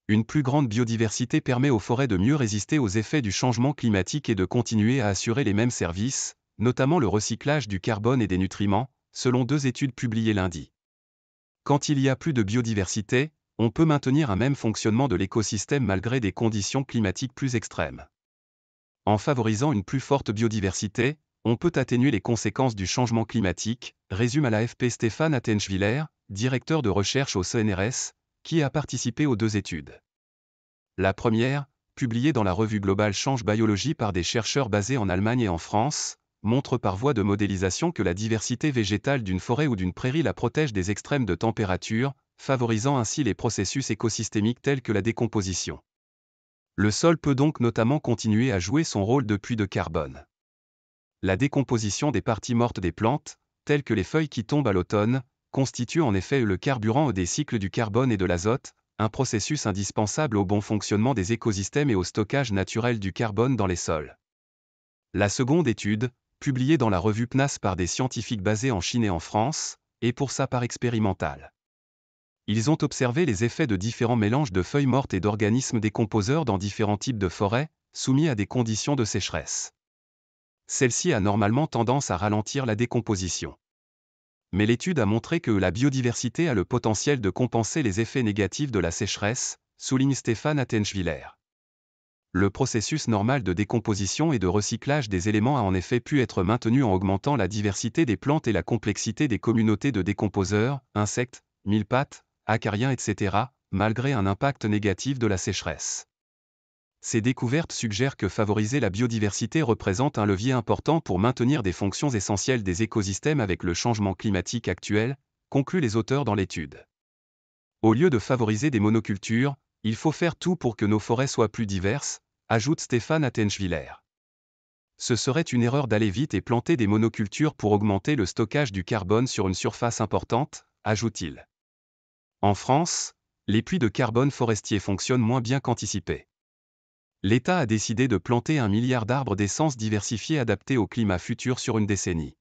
Une plus grande biodiversité permet aux forêts de mieux résister aux effets du changement climatique et de continuer à assurer les mêmes services, notamment le recyclage du carbone et des nutriments, selon 2 études publiées lundi. Quand il y a plus de biodiversité, on peut maintenir un même fonctionnement de l'écosystème malgré des conditions climatiques plus extrêmes. En favorisant une plus forte biodiversité, on peut atténuer les conséquences du changement climatique, résume à l'AFP Stéphane Attenschwiller, directeur de recherche au CNRS, qui a participé aux 2 études. La première, publiée dans la revue Global Change Biology par des chercheurs basés en Allemagne et en France, montre par voie de modélisation que la diversité végétale d'une forêt ou d'une prairie la protège des extrêmes de température, favorisant ainsi les processus écosystémiques tels que la décomposition. Le sol peut donc notamment continuer à jouer son rôle de puits de carbone. La décomposition des parties mortes des plantes, telles que les feuilles qui tombent à l'automne, constitue en effet le carburant des cycles du carbone et de l'azote, un processus indispensable au bon fonctionnement des écosystèmes et au stockage naturel du carbone dans les sols. La seconde étude, publiée dans la revue PNAS par des scientifiques basés en Chine et en France, est pour sa part expérimentale. Ils ont observé les effets de différents mélanges de feuilles mortes et d'organismes décomposeurs dans différents types de forêts, soumis à des conditions de sécheresse. Celle-ci a normalement tendance à ralentir la décomposition. Mais l'étude a montré que la biodiversité a le potentiel de compenser les effets négatifs de la sécheresse, souligne Stéphane Attenschwiller. Le processus normal de décomposition et de recyclage des éléments a en effet pu être maintenu en augmentant la diversité des plantes et la complexité des communautés de décomposeurs, insectes, mille-pattes, acariens, etc., malgré un impact négatif de la sécheresse. Ces découvertes suggèrent que favoriser la biodiversité représente un levier important pour maintenir des fonctions essentielles des écosystèmes avec le changement climatique actuel, concluent les auteurs dans l'étude. Au lieu de favoriser des monocultures, il faut faire tout pour que nos forêts soient plus diverses, ajoute Stéphane Attenschwiller. Ce serait une erreur d'aller vite et planter des monocultures pour augmenter le stockage du carbone sur une surface importante, ajoute-t-il. En France, les puits de carbone forestiers fonctionnent moins bien qu'anticipé. L'État a décidé de planter 1 milliard d'arbres d'essence diversifiés adaptés au climat futur sur une décennie.